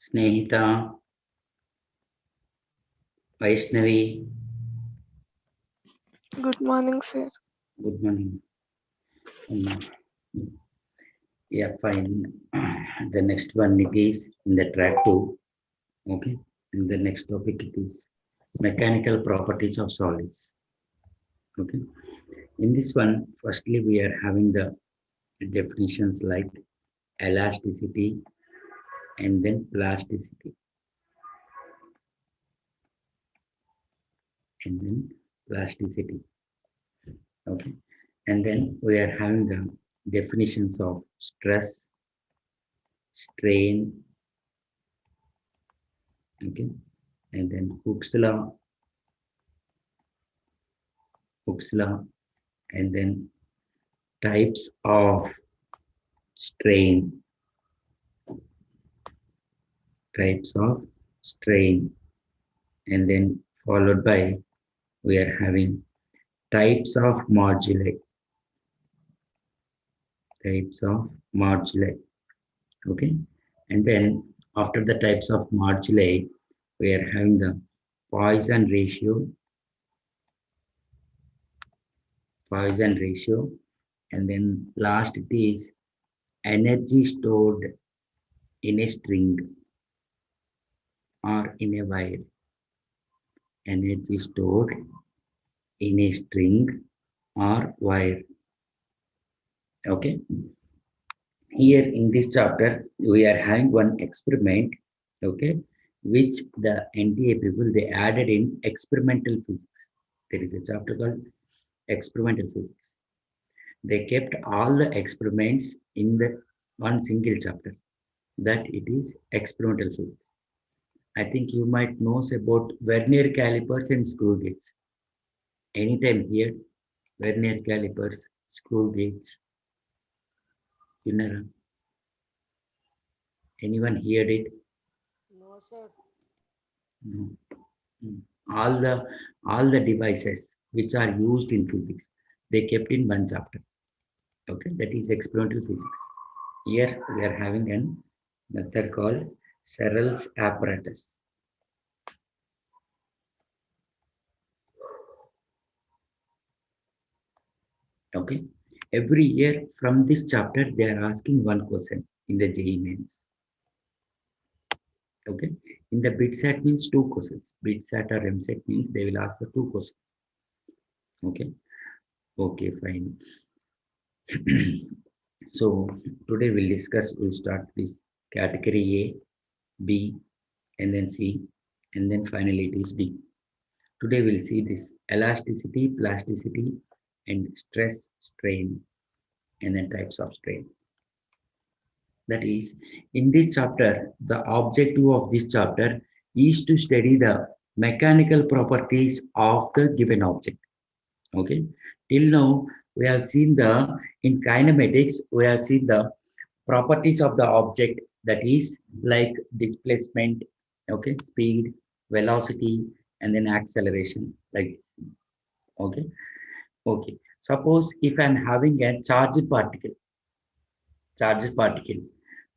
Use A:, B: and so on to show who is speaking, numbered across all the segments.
A: Snehita, Vaishnavi,
B: Good morning, sir.
A: good morning. Um, yeah, fine. The next one it is in the track two. Okay. And the next topic it is mechanical properties of solids. Okay. In this one, firstly, we are having the definitions like elasticity and then plasticity and then plasticity. Okay. And then we are having the definitions of stress, strain, okay, and then Hooke's law, and then types of strain, types of strain, and then followed by we are having types of moduli, types of moduli, okay, and then after the types of moduli, we are having the Poisson ratio, Poisson ratio, and then last it is energy stored in a string or in a wire, energy stored in a string or wire. Okay, here in this chapter we are having one experiment, okay, which the NTA people they added in experimental physics. There is a chapter called experimental physics. They kept all the experiments in the one single chapter, that it is experimental physics. I think you might know about vernier calipers and screw gauge. Anytime here, vernier calipers, screw gauge, you know, anyone heard it?
B: No, sir.
A: No. Mm. All the devices which are used in physics, they kept in one chapter. Okay, that is experimental physics. Here we are having an method called Searle's apparatus. Okay, every year from this chapter they are asking one question in the JEE mains. Okay, in the BITSAT means two questions. BITSAT or MSAT means they will ask the two questions. Okay, okay, fine. So today we'll start this category A, B, and then C, and then finally it is D. Today we'll see this elasticity, plasticity, and stress, strain, and then types of strain. That is, in this chapter, the objective of this chapter is to study the mechanical properties of the given object. Okay. Till now, we have seen the in kinematics, we have seen the properties of the object, that is like displacement, okay, speed, velocity, and then acceleration, like this. Okay. Okay. Suppose if I'm having a charged particle,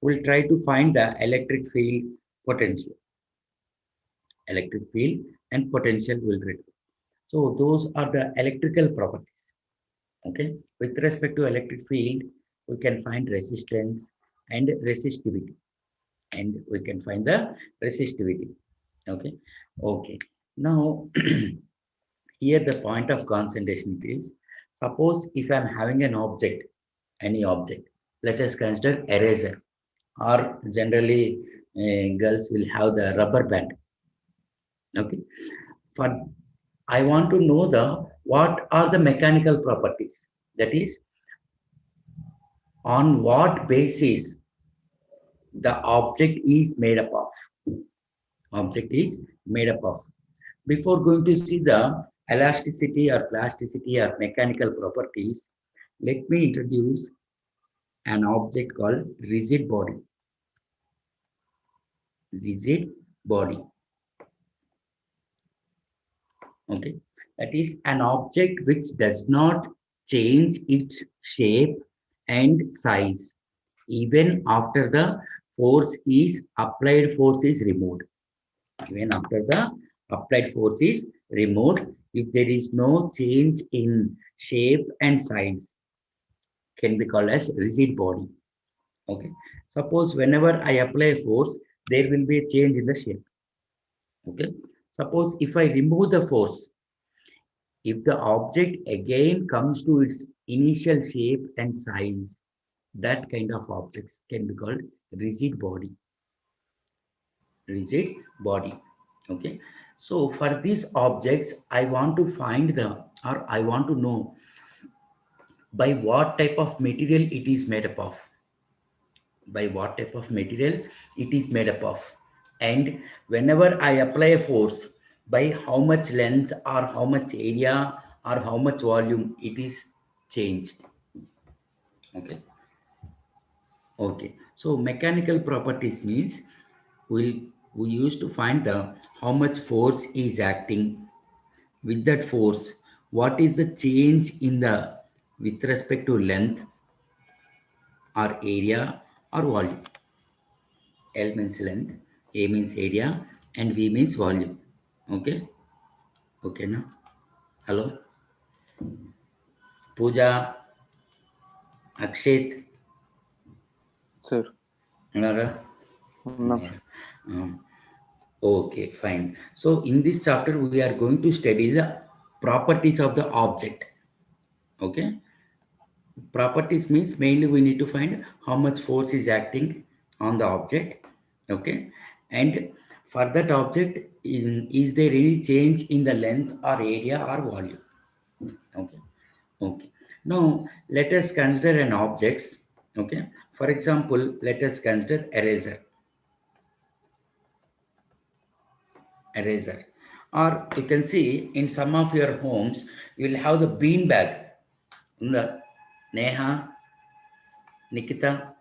A: we'll try to find the electric field potential. Electric field and potential will read. So those are the electrical properties. Okay. With respect to electric field, we can find resistance and resistivity. And we can find the resistivity. Okay. Okay. Now, here the point of concentration is, suppose if I'm having an object, any object, let us consider eraser, or generally girls will have the rubber band. Okay. For I want to know the what are the mechanical properties. That is, on what basis the object is made up of. Object is made up of. Before going to see the elasticity or plasticity or mechanical properties, let me introduce an object called rigid body. Rigid body. Okay. That is an object which does not change its shape and size even after the force is applied force is removed. Even after the applied force is removed, if there is no change in shape and size, can be called as rigid body. Okay. Suppose whenever I apply a force, there will be a change in the shape. Okay. Suppose if I remove the force, if the object again comes to its initial shape and size, that kind of objects can be called rigid body. Rigid body. Okay. So for these objects, I want to find the, or I want to know by what type of material it is made up of. By what type of material it is made up of. And whenever I apply a force, by how much length or how much area or how much volume it is changed. Okay. Okay. So mechanical properties means we used to find the how much force is acting with that force. What is the change in the with respect to length or area or volume? L means length, A means area, and V means volume. Okay? Okay, now. Hello? Pooja, Akshit,
C: Sir,
A: Nara?
C: no.
A: Yeah. Um, okay, fine. So, in this chapter, we are going to study the properties of the object. Okay? Properties means mainly we need to find how much force is acting on the object. Okay? And for that object, is there any change in the length or area or volume? Okay. Okay. Now let us consider an objects. Okay. For example, let us consider eraser. Eraser. Or you can see in some of your homes, you will have the bean bag. The Neha, Nikita,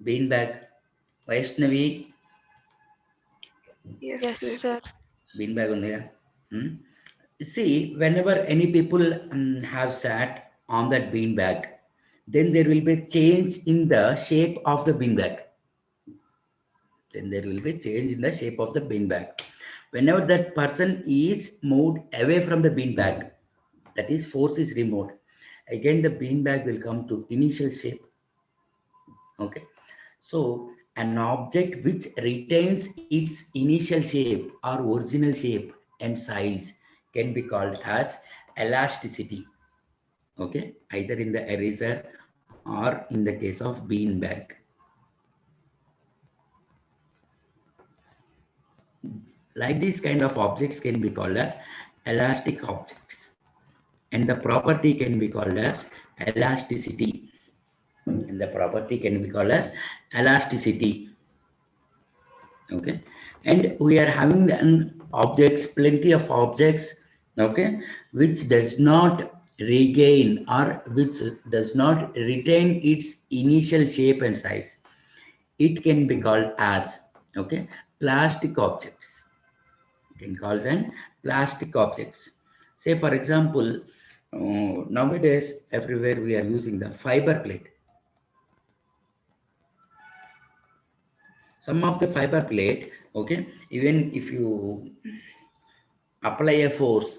A: bean bag, Vaishnavi,
B: Yes, sir.
A: bean bag on there. Hmm? See, whenever any people have sat on that bean bag, then there will be a change in the shape of the bean bag. Then there will be change in the shape of the bean bag. Whenever that person is moved away from the bean bag, that is force is removed, again the bean bag will come to initial shape. Okay. So an object which retains its initial shape or original shape and size can be called as elasticity. Okay. Either in the eraser or in the case of bean bag. Like these kind of objects can be called as elastic objects, and the property can be called as elasticity, and the property can be called as elasticity. Okay. And we are having an objects, plenty of objects, okay, which does not regain or which does not retain its initial shape and size. It can be called as, okay, plastic objects. Can call them plastic objects. Say, for example, nowadays everywhere we are using the fiber plate. Some of the fiber plate, okay, even if you apply a force,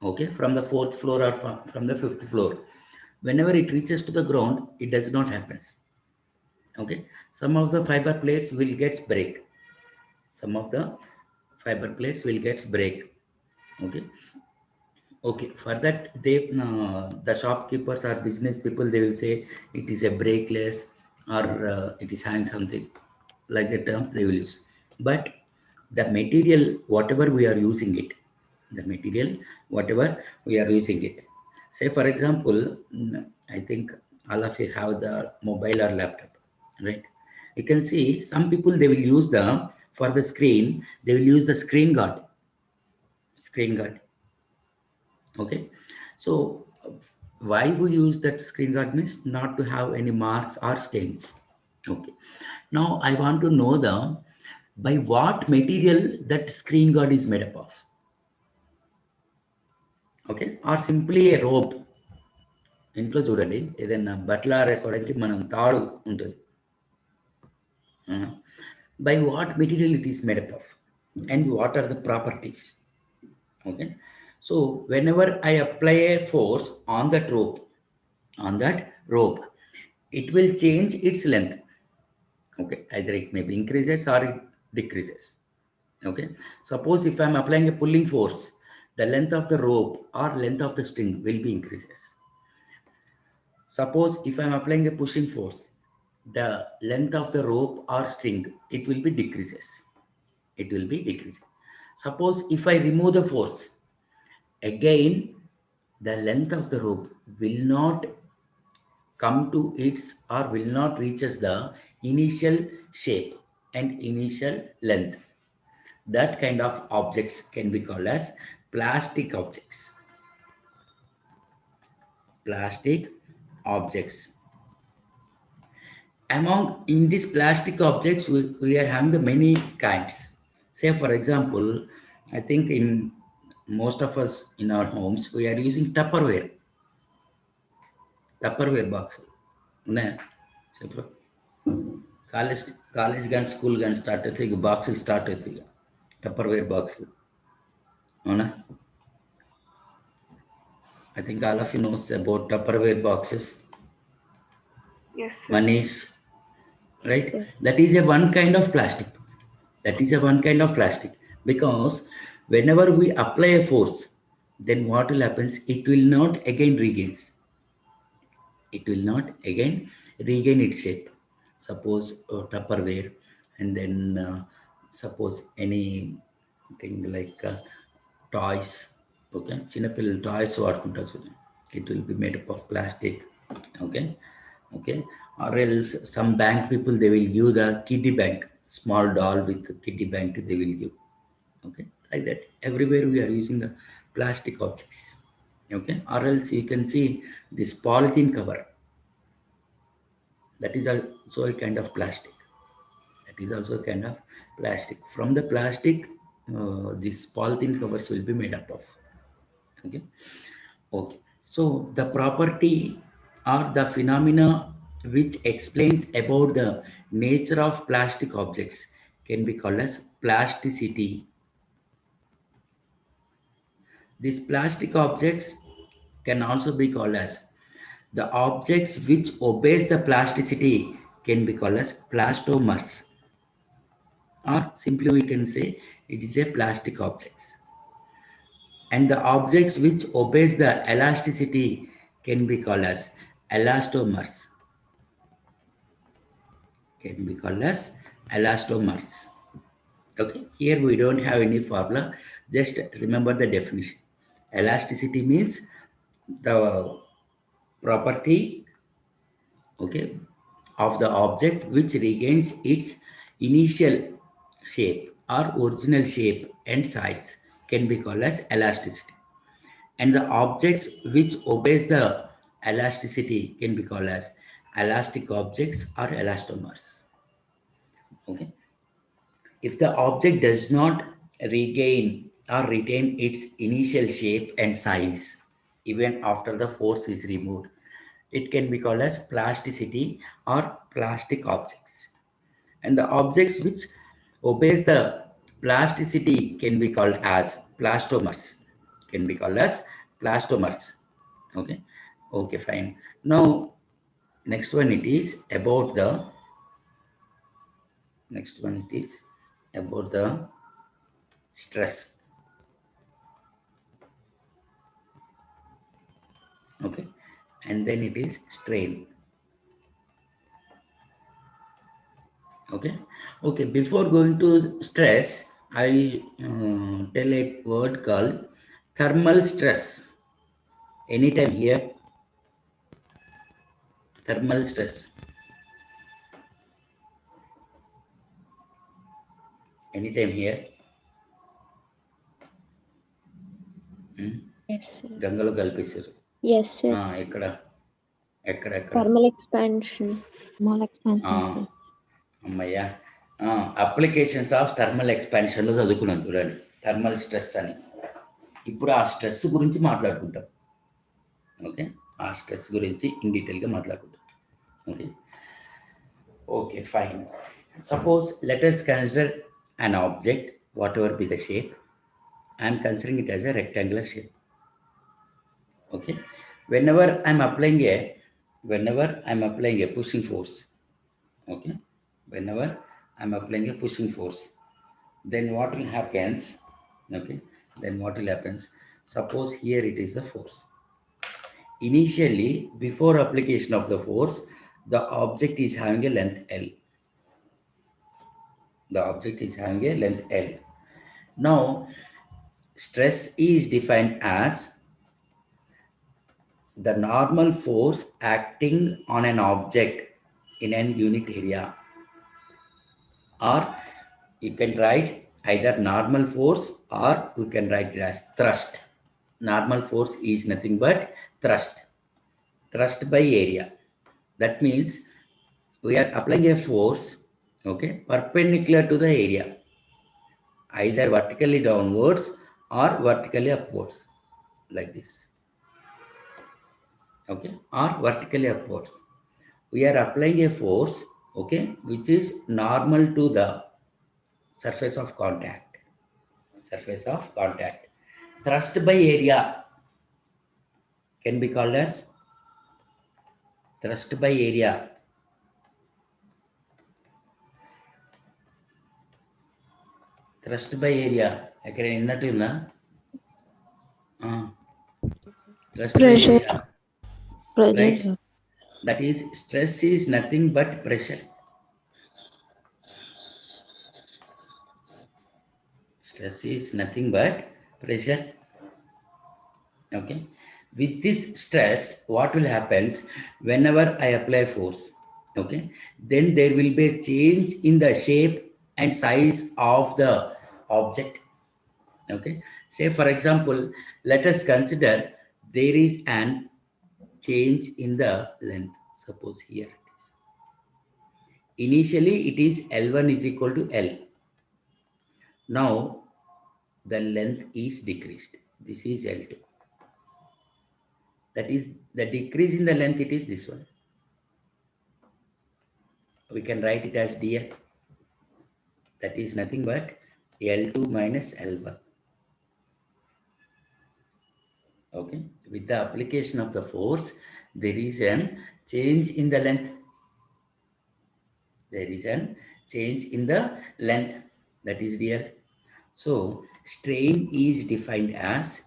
A: okay, from the fourth floor or from the fifth floor, whenever it reaches to the ground, it does not happen. Okay, some of the fiber plates will get break. Some of the fiber plates will get break. Okay. Okay, for that they the shopkeepers or business people they will say it is a breakless or it is having something like the term they will use. But the material whatever we are using it, the material whatever we are using it. Say for example, I think all of you have the mobile or laptop, right? You can see some people they will use the for the screen they will use the screen guard. Okay. So why we use that screen guard means not to have any marks or stains. Okay. Now I want to know the by what material that screen guard is made up of. Okay. Or simply a rope. ఇంట్లో చూడండి ఏదైనా బట్టలు ఆరేసుకోవడానికి మనం తాడు ఉంటుంది. Uh, by what material it is made up of, and what are the properties. Okay, so whenever I apply a force on that rope, it will change its length. Okay, either it may be increases or it decreases. Okay, suppose if I'm applying a pulling force, the length of the rope or length of the string will be increases. Suppose if I'm applying a pushing force, the length of the rope or string, it will be decreases. It will be decreasing. Suppose if I remove the force, again the length of the rope will not come to its or will not reaches the initial shape and initial length. That kind of objects can be called as plastic objects. Plastic objects. Among in these plastic objects, we are having the many kinds. Say for example, I think in most of us in our homes, we are using Tupperware box. ఉన్నాయా? చెప్పు. College కానీ school కానీ start అవుతాయి, ఇక బాక్సులు start అవుతాయి, ఇక Tupperware బాక్సులు. అవునా? I think all of you knows about Tupperware boxes.
B: Yes, sir.
A: Manish, right?
B: Yes.
A: That is a one kind of plastic. Because whenever we apply a force, then what will happen? It will not again regain. It will not again regain its shape. Suppose Tupperware, and then suppose anything like toys. Okay, చిన్నపిల్లలు toys వాడుకుంటారు చూడండి, it will be made up of plastic. Okay, or else some bank people, they will give the kiddie bank, small doll with kiddie bank they will give. Okay, like that everywhere we are using the plastic objects. Okay, or else you can see this polythene cover, that is also a kind of plastic. From the plastic, these polythene covers will be made up of. Okay, so the property or the phenomena which explains about the nature of plastic objects can be called as plasticity. These plastic objects can also be called as the objects which obeys the plasticity can be called as plastomers, or simply we can say it is a plastic objects. And the objects which obeys the elasticity can be called as elastomers. Okay, here we don't have any formula, just remember the definition. Elasticity means the property, okay, of the object which regains its initial shape or original shape and size can be called as elasticity. And the objects which obeys the elasticity can be called as elastic objects or elastomers. Okay, if the object does not regain or retain its initial shape and size even after the force is removed, it can be called as plasticity or plastic objects. And the objects which obeys the plasticity can be called as plastomers. Okay, fine. Now next one it is about the stress. Okay, and then it is strain. Okay, before going to stress, I'll tell a word called thermal stress. Anytime here, thermal stress. Anytime here.
D: Yes, sir.
A: గంగలో కలిపేశారు.
D: Yes, sir.
A: ఎక్కడ
D: Thermal expansion. Sir.
A: అమ్మయ్యా, applications of thermal ఎక్స్పాన్షన్లో చదువుకున్నాను చూడండి, thermal stress అని. ఇప్పుడు ఆ stress గురించి మాట్లాడుకుంటాం. ఓకే, ఆ స్ట్రెస్ గురించి ఇన్ డీటెయిల్గా మాట్లాడుకుంటాం. Okay fine. Suppose let us consider an object, whatever be the shape. I am considering it as a rectangular shape. Okay. Whenever I'm applying a pushing force, okay, whenever I'm applying a pushing force, then what will happens? Okay, then what will happens? Suppose here it is the force. Initially, before application of the force, the object is having a length L. The object is having a length L. Now, stress is defined as the normal force acting on an object in an unit area, or you can write either normal force or you can write it as thrust. Normal force is nothing but thrust by area. That means we are applying a force, okay, perpendicular to the area, either vertically downwards or vertically upwards, like this, okay, or vertically upwards. We are applying a force, okay, which is normal to the surface of contact. Surface of contact. Thrust by area can be called as thrust by area. Thrust by area. ఇక్కడ ఎన్నట్టు ఉందా? Thrust by
D: Pressure.
A: area.
D: Pressure.
A: Right? That is, stress is nothing but pressure. Stress is nothing but pressure. Okay. With this stress, what will happen whenever I apply force? Okay. Then there will be a change in the shape and size of the object. Okay. Say for example, let us consider there is an change in the length. Suppose here it is. Initially it is L1 is equal to L. Now the length is decreased. This is L2. That is the decrease in the length, it is this one. We can write it as dl. That is nothing but L2 minus L1. Okay. With the application of the force, there is a change in the length. There is a change in the length. That is dl. So strain is defined as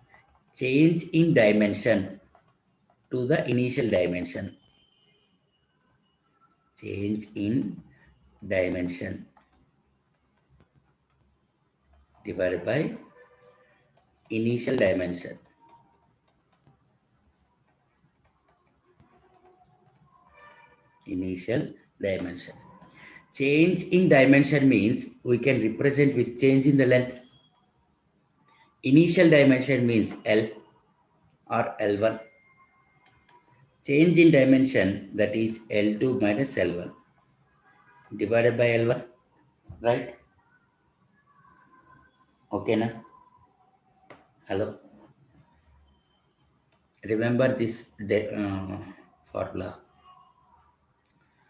A: change in dimension to the initial dimension. Change in dimension divided by initial dimension. Initial dimension. Change in dimension means we can represent with change in the length. Initial dimension means L or L1. Change in dimension, that is L2 minus L1 divided by L1, right? Okay, na? Hello? Remember this formula.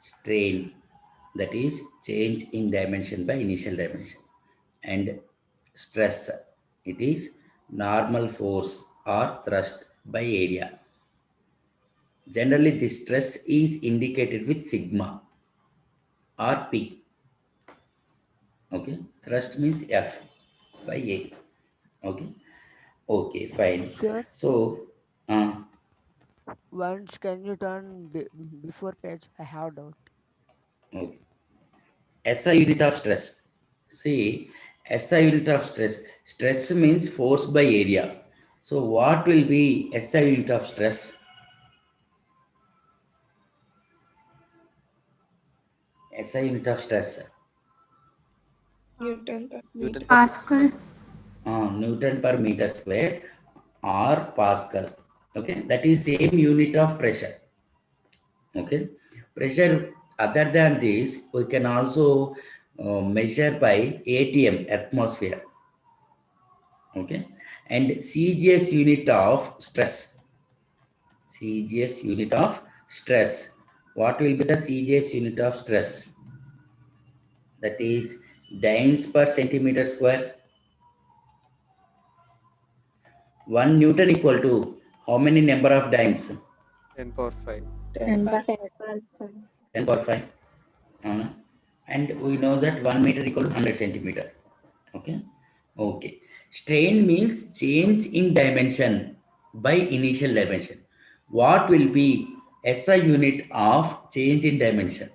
A: Strain, that is change in dimension by initial dimension. And stress, it is normal force or thrust by area. Generally, the stress is indicated with sigma or P. Okay, thrust means F by A. Okay, okay, fine.
E: Sir,
A: So,
E: once can you turn before page? I have doubt.
A: okay. SI unit of stress. See, SI unit of stress. Stress means force by area. So, what will be SI unit of stress? SI unit of stress.
B: Newton per meter.
F: Pascal.
A: Newton per meter square or Pascal. Okay, that is same unit of pressure. Okay, pressure other than this, we can also measure by ATM, atmosphere. Okay, and CGS unit of stress. CGS unit of stress. What will be the CGS unit of stress? that is dynes per centimeter square. 1 Newton equal to how many number of dynes?
C: 10 power 5.
B: 10 by
A: 10 power 5. And we know that 1 meter equal to 100 centimeter. Okay. Okay. Strain means change in dimension by initial dimension. What will be SI unit of change in dimension?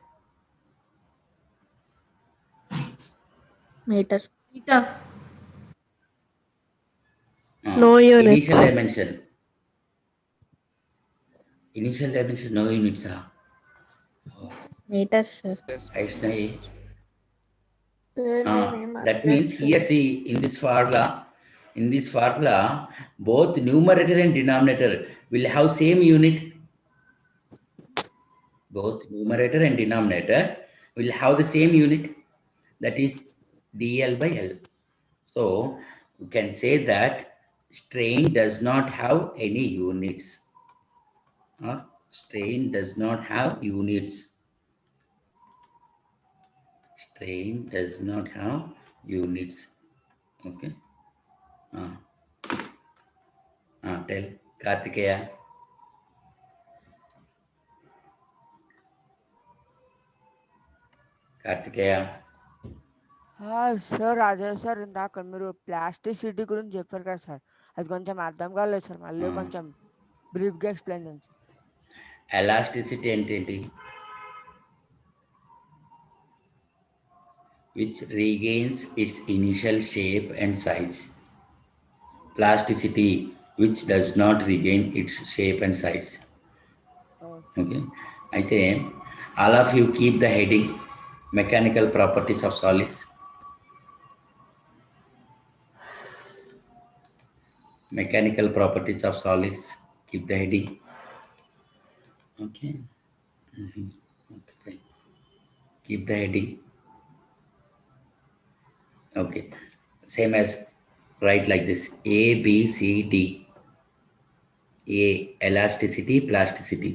D: Meter.
F: Meter.
B: No unit.
A: Initial dimension. Initial dimension, no units.
D: Meters, sir.
A: Aishnahi.
B: Sir, name
A: That means here see in this formula, both numerator and denominator will have same unit. Both numerator and denominator will have the same unit, that is dl by L. So you can say that strain does not have any units. Strain does not have units. Strain does not have units. Okay. Tell Kartikeya. Kartikeya.
E: Sir అదే sir ఇందాక మీరు plasticity గురించి చెప్పారు కదా sir, అది కొంచెం అర్థం కాలేదు సార్, మళ్ళీ కొంచెం బ్రీఫ్గా ఎక్స్ప్లెయిన్ చేయండి సార్.
A: ఎలాస్టిసిటీ అంటే ఏంటి? Which regains its initial shape and size. Plasticity, which does not regain its shape and size. Okay. అయితే all of you keep the heading mechanical properties of solids. Mechanical properties of solids. Keep the heading. Okay. Okay. Keep the heading. Okay. Same as write like this: A, B, C, D. A, elasticity, plasticity.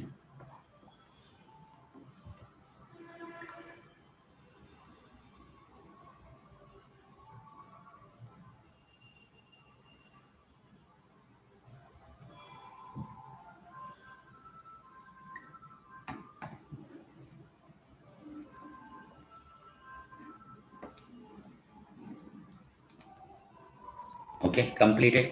A: Okay, completed.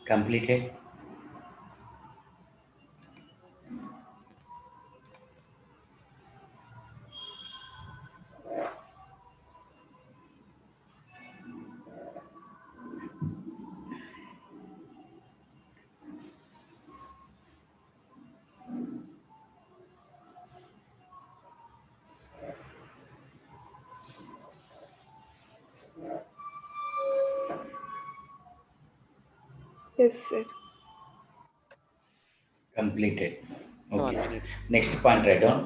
A: Completed.
B: Yes, sir.
A: Completed.
C: 1
A: Okay.
C: minute.
A: Next point, write down.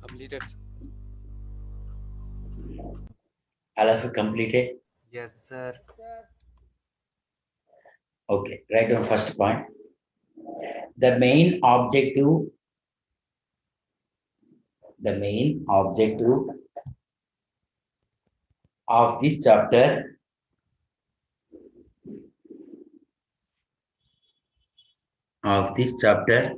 C: Completed.
A: All of you completed?
G: Yes, sir.
A: Okay. Write down first point. the main objective of this chapter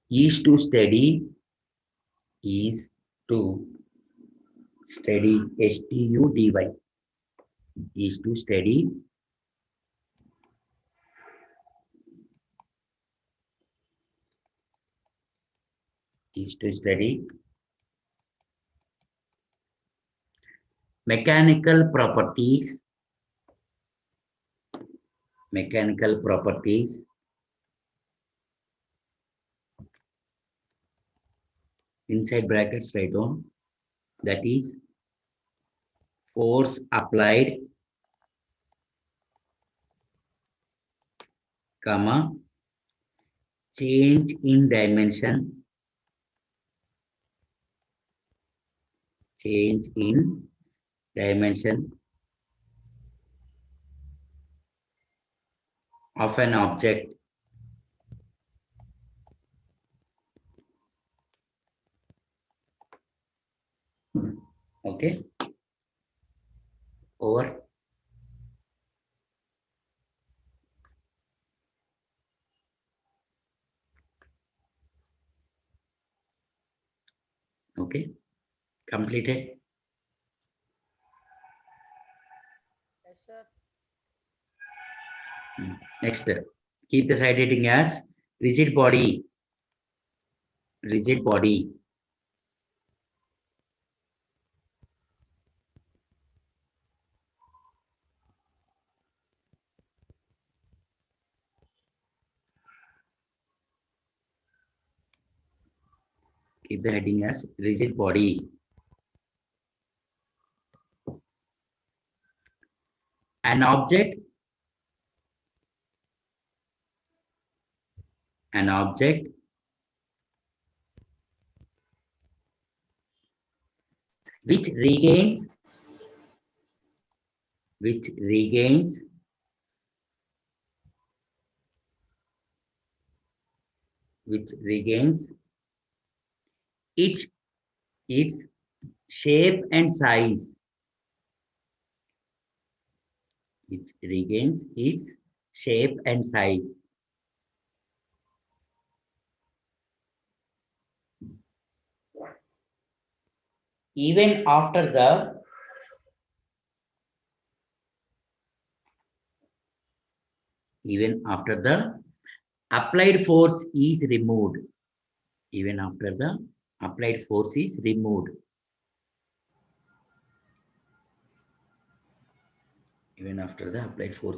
A: is to study study STUDY is to study mechanical properties inside brackets write down, that is force applied, comma, change in dimension of an object okay over okay completed.
E: Yes, sir.
A: Next, keep the side heading as rigid body. Keep the heading as rigid body. An object which regains its shape and size, even after the applied force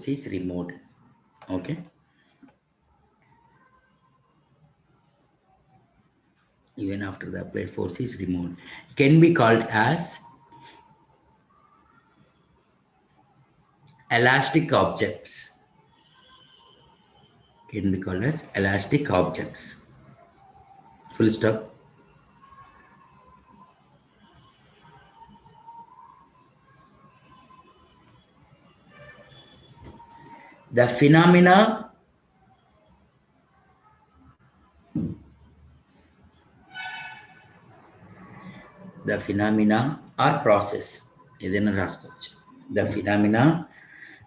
A: is removed. Okay. Even after the applied force is removed, can be called as elastic objects. Full stop. The phenomena or process. The phenomena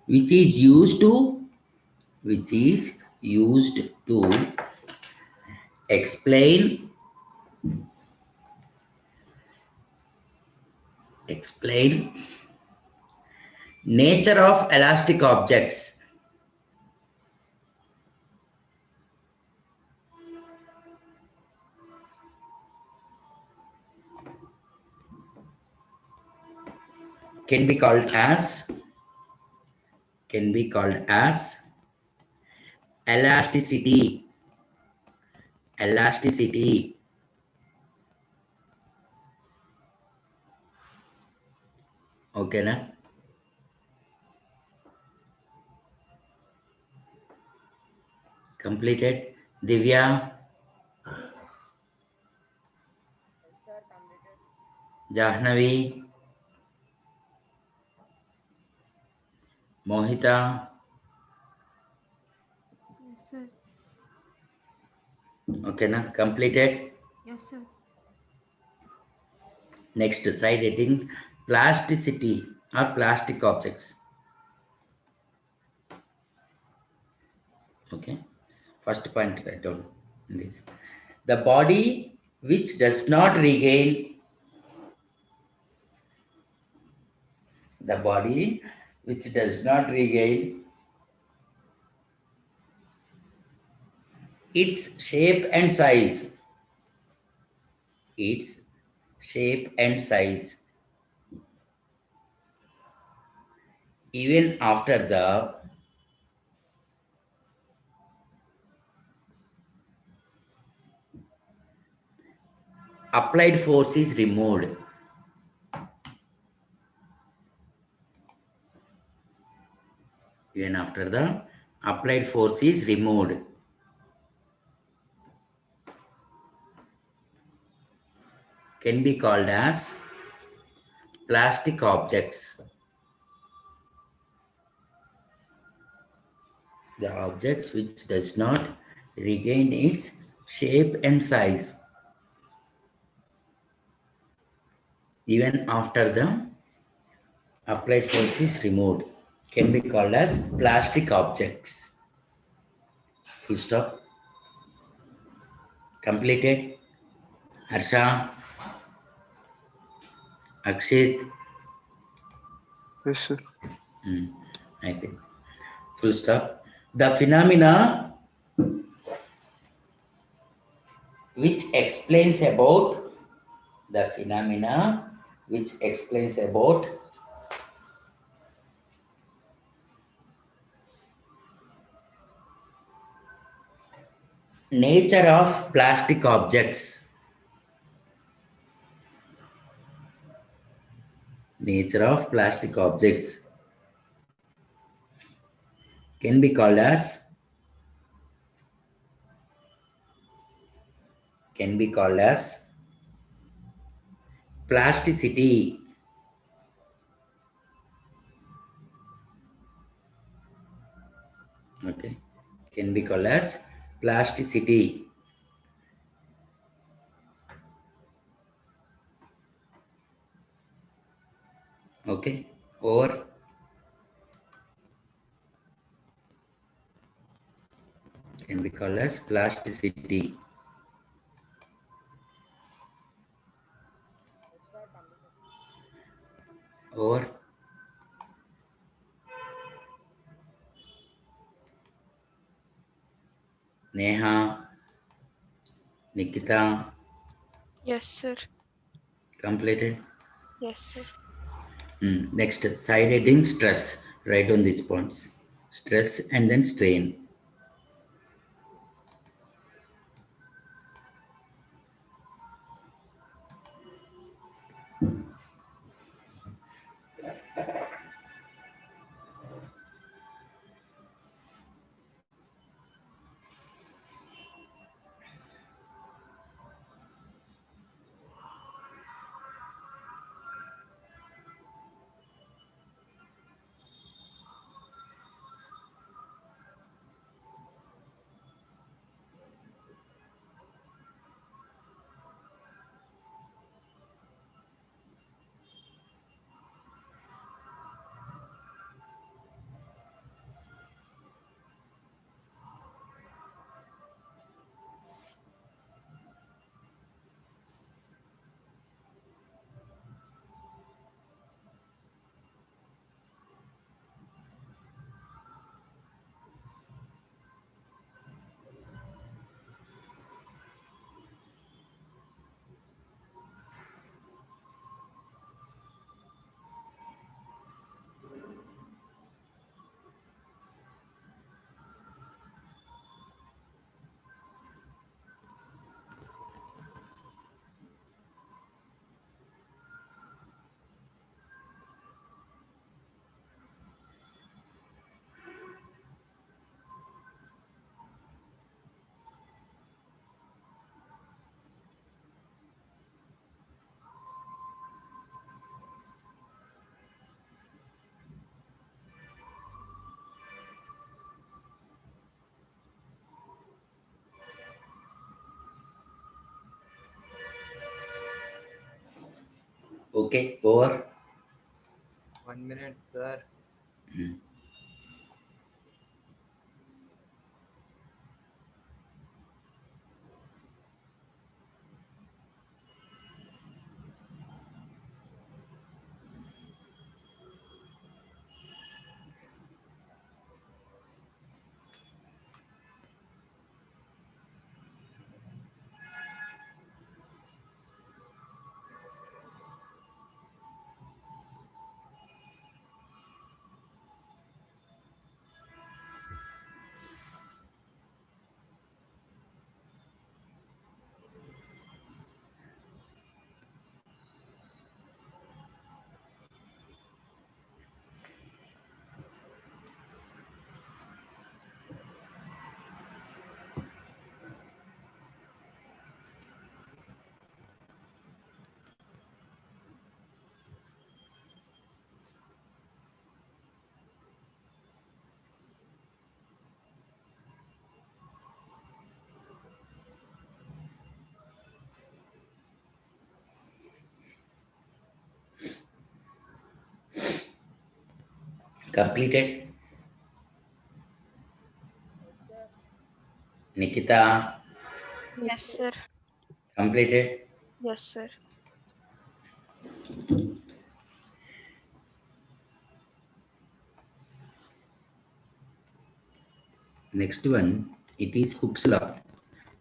A: which is used to explain nature of elastic objects. Can be called as elasticity. Okay, na? Completed. Divya,
E: Yes, sir. Completed.
A: Jahnavi, Mohita.
F: Yes, sir.
A: Okay, now completed.
F: Yes, sir.
A: Next, side heading, plasticity or plastic objects. Okay, first point write down in this. The body which does not regain, the body which does not regain its shape and size, its shape and size, even after the applied force is removed. Even after the applied force is removed. Can be called as plastic objects. The objects which does not regain its shape and size even after the applied force is removed can be called as plastic objects. Full stop. Completed. Harsha, Akshit.
C: Yes, sir.
A: I think. Full stop. The phenomena which explains about nature of plastic objects. Nature of plastic objects can be called as plasticity. Okay, can be called as plasticity. Okay, or can be called as plasticity. Or Neha, Nikita,
B: Yes, sir.
A: completed.
B: Yes, sir.
A: Next, side heading stress. Write on these points. Stress and then strain. Okay, over.
F: 1 minute, sir.
A: Completed. Nikita,
B: Yes, sir.
A: completed.
B: Yes, sir.
A: Next one, it is Hooke's law.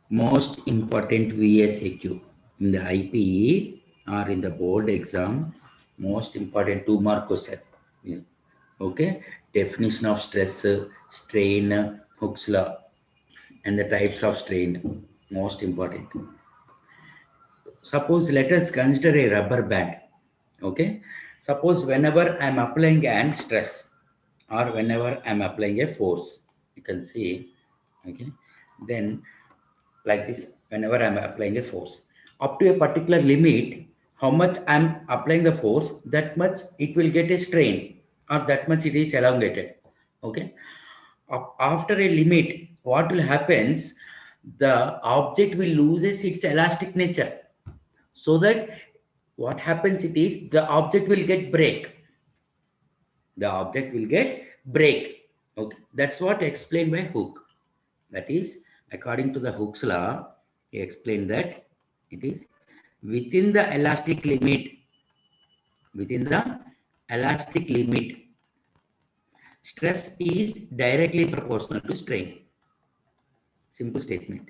A: Most important VSAQ in the IPE or in the board exam. Most important 2-mark question. Yeah. Okay, definition of stress, strain, Hooke's law, and the types of strain. Most important. Suppose let us consider a rubber band. Okay, suppose whenever I am applying an stress or whenever I am applying a force, you can see. Okay, then like this, whenever I'm applying a force up to a particular limit, how much I'm applying the force, that much it will get a strain, or that much it is elongated. Okay, after a limit, what will happens, the object will loses its elastic nature, so that what happens, it is the object will get break, the object will get break. Okay, that's what explained by Hooke. That is, according to the Hooke's law, he explained that it is within the elastic limit, within the elastic limit, stress is directly proportional to strain. Simple statement.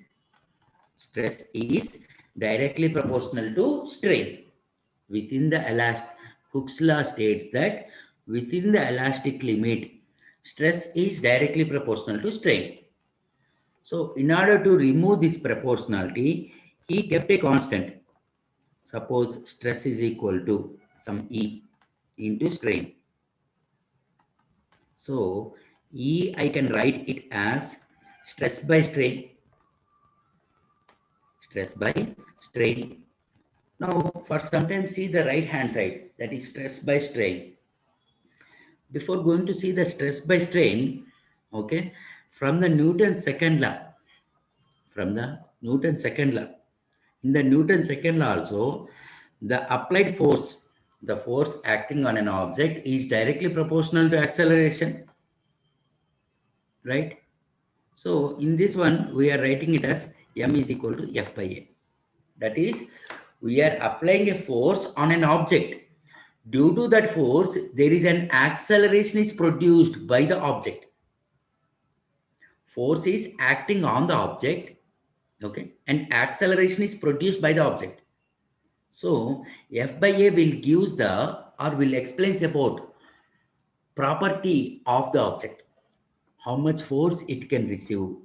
A: Stress is directly proportional to strain. Within the elastic, Hooke's law states that within the elastic limit, stress is directly proportional to strain. So in order to remove this proportionality, he kept a constant. Suppose stress is equal to some E into strain. So E, I can write it as stress by strain. Stress by strain. Now for sometimes see the right hand side, that is stress by strain. Before going to see the stress by strain, okay, from the Newton's second law, from the Newton's second law, in the Newton's second law also, the applied force, the force acting on an object is directly proportional to acceleration, right? So in this one, we are writing it as m is equal to F by A. That is, we are applying a force on an object. Due to that force, there is an acceleration is produced by the object. Force is acting on the object, okay, and acceleration is produced by the object. So F by A will gives the, or will explains about property of the object, how much force it can receive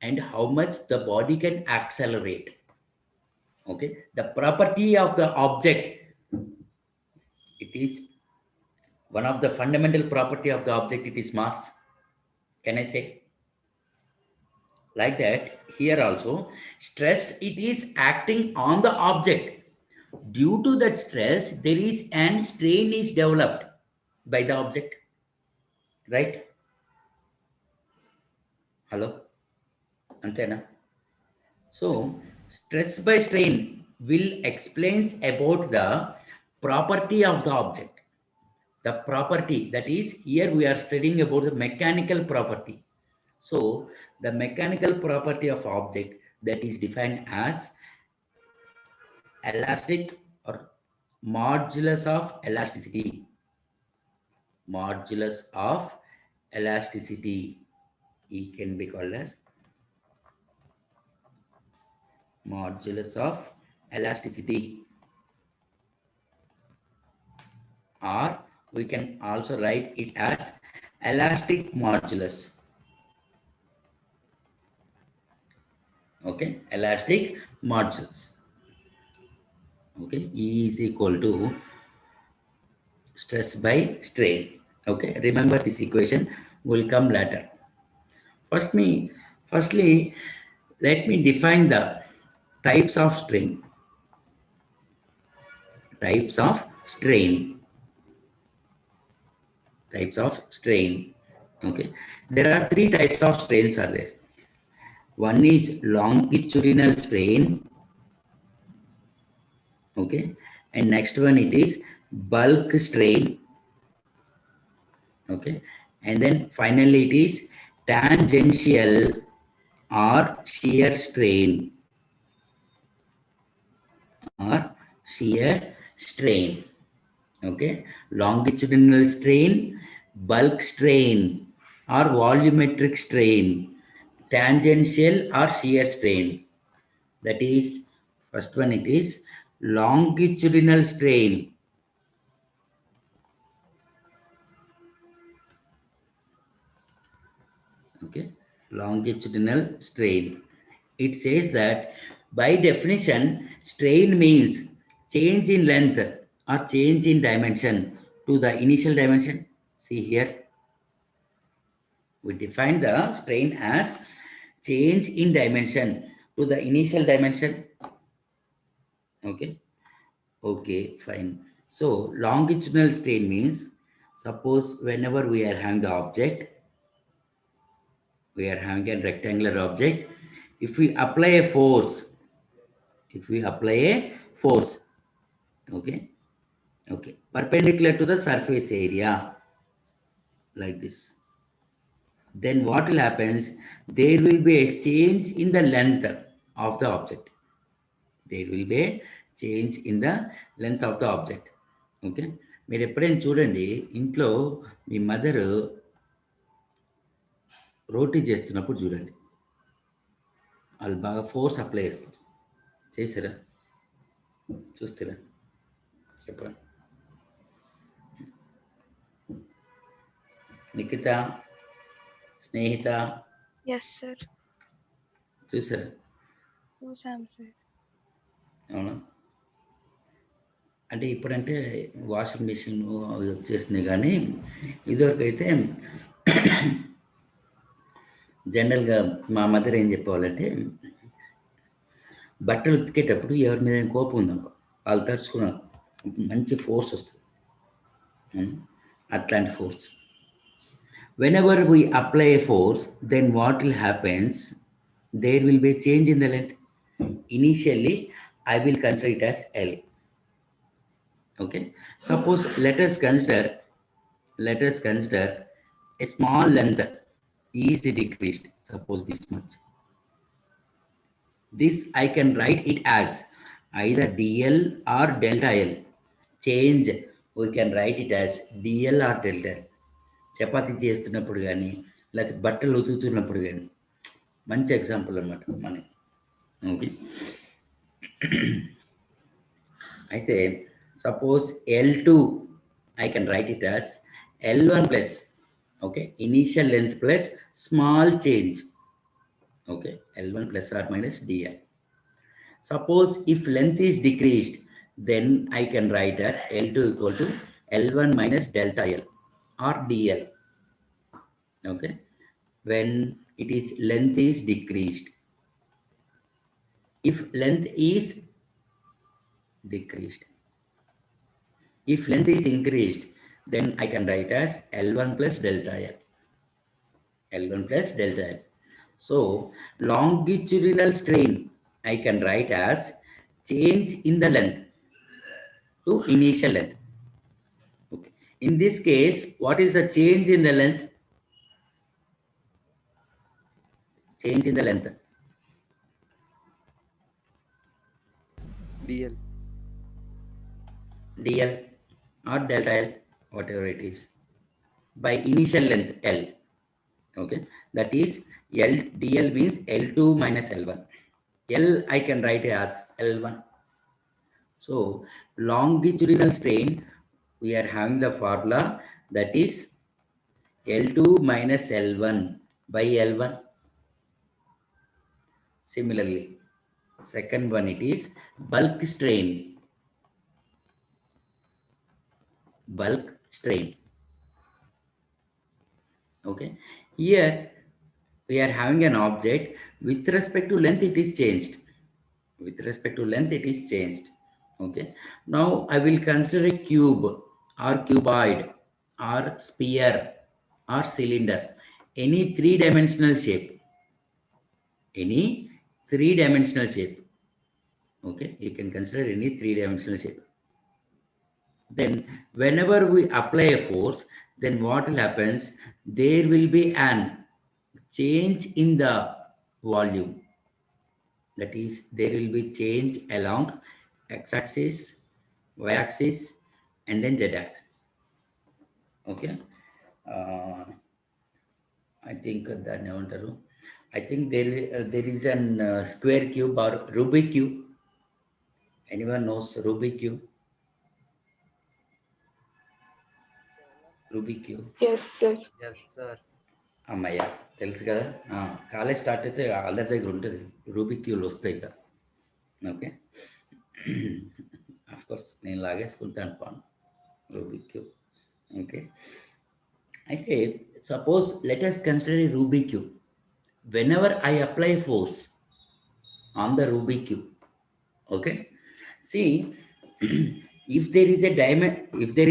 A: and how much the body can accelerate. Okay, the property of the object, it is one of the fundamental property of the object, it is mass. Can I say? Like that, here also, stress, it is acting on the object. Due to that stress, there is an strain is developed by the object, right? Hello? Antena? So, stress by strain will explains about the property of the object. The property, that is, here we are studying about the mechanical property. So the mechanical property of object that is defined as elastic or modulus of elasticity. Modulus of elasticity. E can be called as modulus of elasticity, or we can also write it as elastic modulus. Okay, elastic modulus. Okay, E is equal to stress by strain. Okay, remember this equation will come later. Firstly, let me define the types of strain. Types of strain. Types of strain. Okay, there are three types of strains are there. One is longitudinal strain. Okay, and next one it is bulk strain. Okay, and then finally it is tangential or shear strain. Or shear strain. Okay, longitudinal strain, bulk strain, or volumetric strain, tangential or shear strain. That is, first one it is longitudinal strain. Okay, longitudinal strain. It says that by definition, strain means change in length or change in dimension to the initial dimension. See here, we define the strain as change in dimension to the initial dimension. Okay, okay, fine. So longitudinal strain means, suppose whenever we are having the object, we are having a rectangular object. If we apply a force, okay, perpendicular to the surface area, like this, then what will happen is there will be a change in the length of the object. There will be a change in the length of the object. Okay, మీరు ఎప్పుడైనా చూడండి, ఇంట్లో మీ mother రోటీ చేస్తున్నప్పుడు చూడండి, వాళ్ళు బాగా force apply చేస్తారు. చేసారా? చూస్తారా? చెప్పండి. Nikhita, Snehitha,
B: Yes, sir.
A: చూసారా?
B: చూసాం సార్.
A: అవునా? అంటే ఇప్పుడంటే వాషింగ్ మిషన్ అవి వచ్చేసినాయి, కానీ ఇదివరకైతే జనరల్గా మా మదర్ ఏం చెప్పేవాళ్ళంటే, బట్టలు ఉతికేటప్పుడు ఎవరి మీద కోపం ఉందనుకో, వాళ్ళు తరుచుకున్న మంచి ఫోర్స్ వస్తుంది, అట్లాంటి force. Whenever we apply a force, then what will happens? There will be a change in the length. Initially, I will consider it as L. Okay. Suppose let us consider a small length is decreased. Suppose this much. This I can write it as either dl or delta L. Change we can write it as dl or delta L. Chapati చేస్తున్నప్పుడు కానీ, లేకపోతే బట్టలు ఉతుకుతున్నప్పుడు కానీ, మంచి example అన్నమాట మనకి. Okay, అయితే suppose L2 I can write it as L1 plus, okay, initial length plus small change, okay, L1 plus or minus dl. Suppose if length is decreased, then I can write as L2 equal to L1 minus delta L or dl. Okay, when it is length is decreased. If length is decreased, if length is increased, then I can write as L1 plus delta L. L1 plus delta L. So longitudinal strain I can write as change in the length. to initial length. Okay. In this case, what is the change in the length? Change in the length.
C: DL.
A: DL or delta L, whatever it is, by initial length L. Okay, that is L. DL means L2 minus L1. L I can write as L1. So longitudinal strain, we are having the formula that is L2 minus L1 by L1. Similarly, second one, it is bulk strain. Bulk strain. Okay, here we are having an object with respect to length, it is changed. With respect to length, it is changed. Okay, now I will consider a cube or cuboid or sphere or cylinder, any three-dimensional shape. Any three-dimensional shape. Okay, you can consider any three-dimensional shape. Then whenever we apply a force, then what will happen? There will be an change in the volume. That is, there will be change along x-axis, y-axis, and then z-axis. Okay. I think that I think there is an square cube or Rubik cube. Anyone knows Rubik cube? Rubik cube.
B: Yes, sir.
F: Yes, sir.
A: అమ్మయ్య తెలుసు కదా college start అయితే అందరి దగ్గర ఉంటుంది Rubik క్యూలు వస్తాయి కదా okay of course నేను లాగేసుకుంటాను పాను రూబిక్ క్యూబ్ ఓకే అయితే suppose let us consider a Rubik cube. Whenever I apply force on the Rubik cube, okay, see if there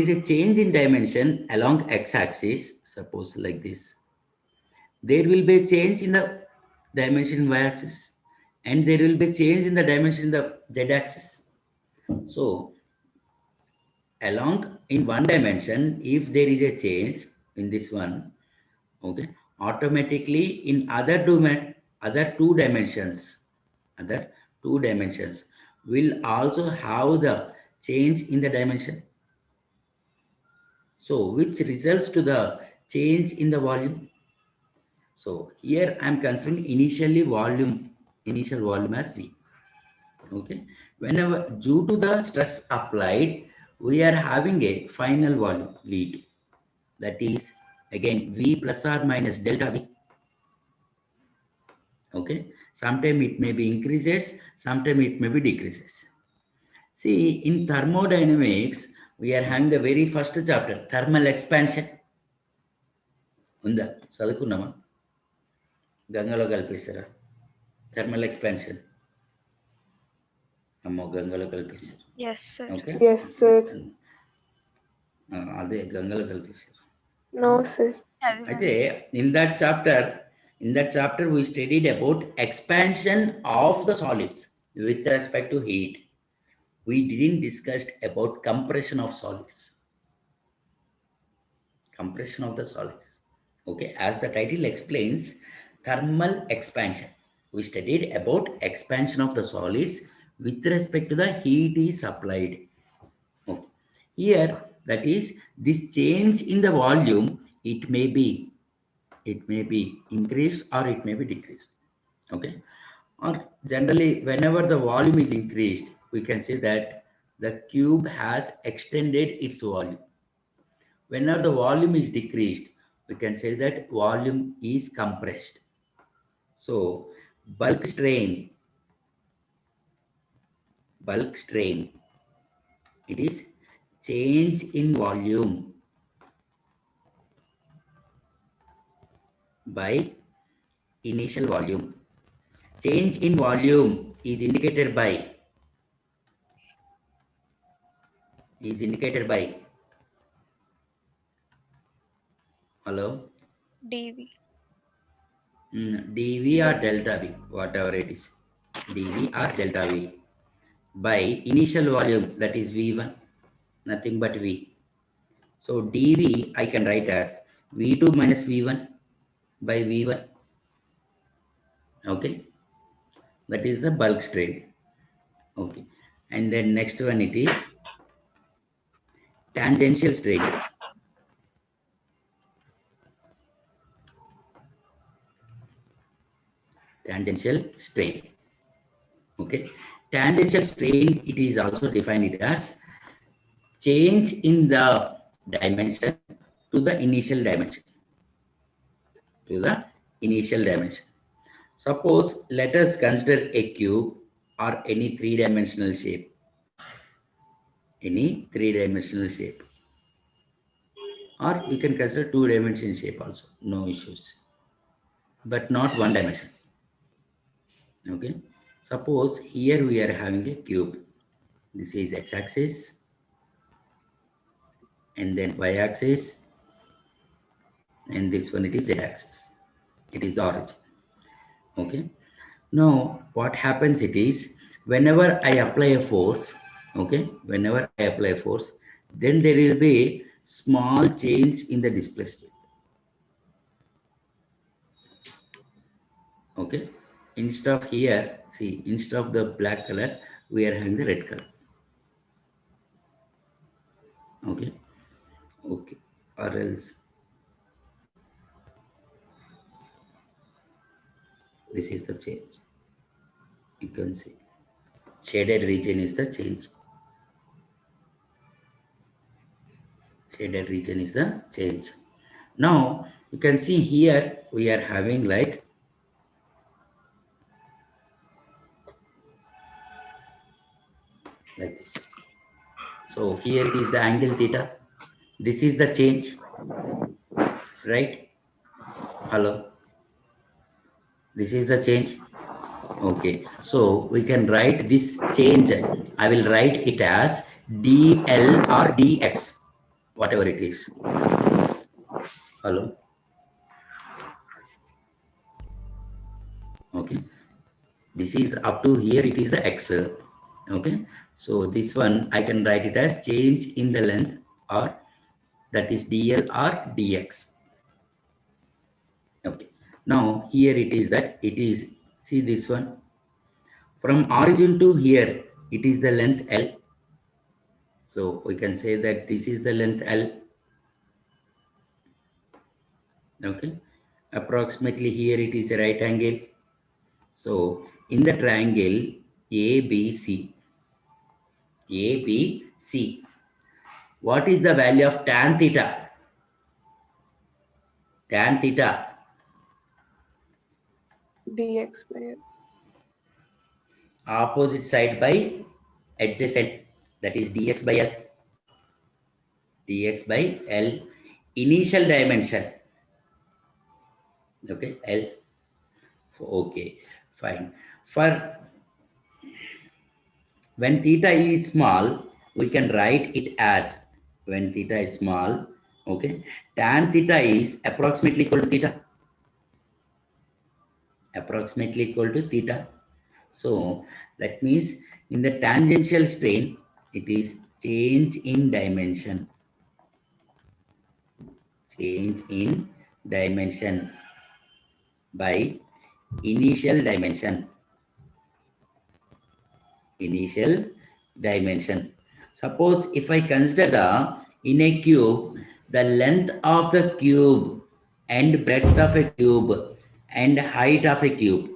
A: is a change in dimension along x-axis, suppose like this, there will be a change in the dimension in y-axis, and there will be a change in the dimension in the z-axis. So along in one dimension, if there is a change in this one, okay, automatically in other two dimensions will also have the change in the dimension. So which results to the change in the volume. So here I am considering initial volume as V. Okay, whenever due to the stress applied, we are having a final volume lead. That is again V plus or minus delta V. Okay, sometimes it may be increases, sometimes it may be decreases. See, in thermodynamics, we are having the very first chapter, thermal expansion. Unda, చదువుకున్నామా గంగలో కలిపేస్తారా thermal expansion అమ్మో గంగలో కలిపేస్తారు
B: Yes, sir.
A: Okay
C: Yes, sir.
A: అదే గంగలో కలిపేస్తారు
C: No, sir.
A: అయితే in that chapter we studied about expansion of the solids with respect to heat. We didn't discuss about compression of solids. Compression of the solids. Okay, as the title explains, thermal expansion. We studied about expansion of the solids with respect to the heat is supplied. Okay. Here, that is this change in the volume, it may be increased or it may be decreased. Okay, or generally whenever the volume is increased, we can say that the cube has extended its volume. Whenever the volume is decreased, we can say that volume is compressed. So bulk strain, it is change in volume by initial volume. Change in volume is indicated by hello
B: DV.
A: dV or delta V, whatever it is, dV or delta V by initial volume, that is V1. nothing but V. So dV I can write as V2 minus V1 by V1. Okay, that is the bulk strain. Okay, and then next one it is tangential strain. Tangential strain. Okay, tangential strain, it is also defined as change in the dimension to the initial dimension. To the initial dimension. Suppose let us consider a cube or any three-dimensional shape. Any three-dimensional shape. Or you can consider two-dimensional shape also, no issues. But not one dimension. Okay. Suppose here we are having a cube. This is x-axis and then y-axis, and this one it is z-axis. It is origin. Okay. Now what happens it is, whenever I apply a force, okay, whenever I apply a force, then there will be a small change in the displacement. Okay. Instead of here, see, instead of the black color, we are having the red color. Okay. Okay. Or else this is the change. You can see shaded region is the change. Shaded region is the change. Now you can see here we are having like this. So here it is the angle theta. This is the change, right? Hello. This is the change. Okay. So we can write this change. I will write it as dl or dx, whatever it is. Hello. Okay. This is up to here. It is the x. Okay. So this one I can write it as change in the length, or that is dl or dx. Okay. Now here it is that it is, see this one, from origin to here it is the length L. So we can say that this is the length L. Okay. Approximately here it is a right angle. So in the triangle ABC, ABC, what is the value of tan theta? Tan theta.
B: dx by L.
A: Opposite side by adjacent, that is dx by L. Dx by L. Initial dimension. Okay, L. Okay, fine. For when theta is small, we can write it as, when theta is small, okay, tan theta is approximately equal to theta. Approximately equal to theta. So that means in the tangential strain, it is change in dimension. Change in dimension by initial dimension. Initial dimension. Suppose if I consider in a cube, the length of the cube and breadth of a cube and height of a cube.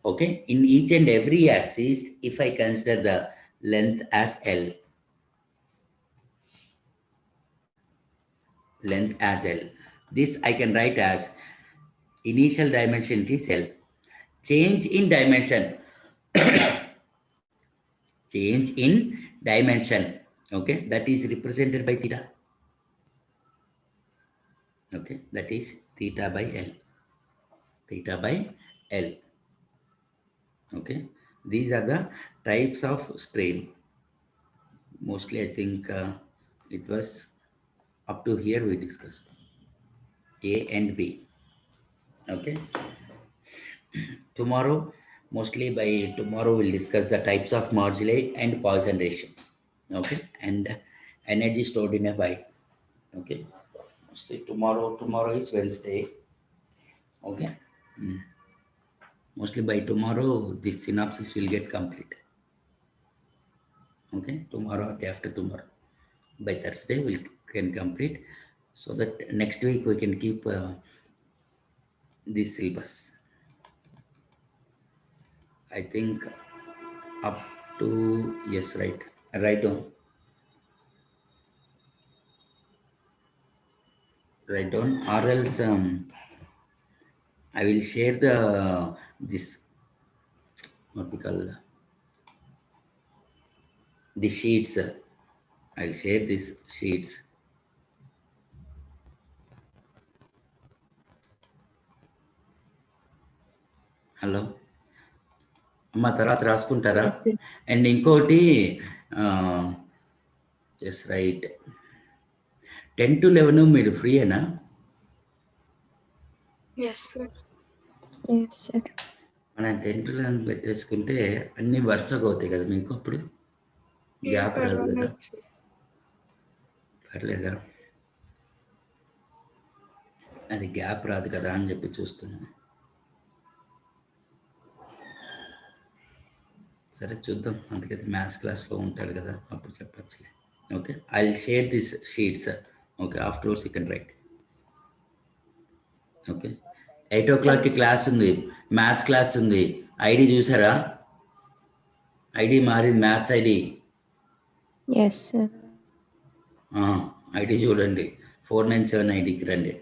A: Okay, in each and every axis, if I consider the length as L, length as L, this I can write as initial dimension is L. Change in dimension. Change in dimension. Okay, that is represented by theta. Okay, that is theta by L. Theta by L. Okay, these are the types of strain. Mostly I think it was up to here we discussed A and B. Okay. Tomorrow, mostly by tomorrow we'll discuss the types of moduli and Poisson ratio. Okay, and energy stored in a bike. Okay. Mostly tomorrow is Wednesday. Okay. Mostly by tomorrow, this synopsis will get complete. Okay. Tomorrow or day after tomorrow. By Thursday, we can complete. So that next week we can keep this syllabus. I think up to, yes, right. Write down. Write down, or else I will share this, what we call, the sheets. I'll share these sheets. Hello అమ్మ, తర్వాత రాసుకుంటారా?
D: Yes, sir.
A: And ఇంకోటి, yes right, 10 to 11 మీరు ఫ్రీయేనా?
B: Yes, sir.
D: Yes, sir.
A: మనం 10 to 11 పెట్టేసుకుంటే అన్ని వరుసగా అవుతాయి కదా మీకు, అప్పుడు గ్యాప్ రాదు కదా. పర్లేదా? అది గ్యాప్ రాదు కదా అని చెప్పి చూస్తున్నాను. సరే చూద్దాం, అందుకని మ్యాథ్స్ క్లాస్లో ఉంటారు కదా, అప్పుడు చెప్పచ్చులే. Okay, I will share this sheets. Okay, afterwards you can write. Okay, 8 o'clock class ఉంది, మ్యాథ్స్ క్లాస్ ఉంది. ఐడి చూసారా? ఐడి మారింది, maths ID.
D: Yes, sir.
A: ID చూడండి, 497 ఐడికి రండి.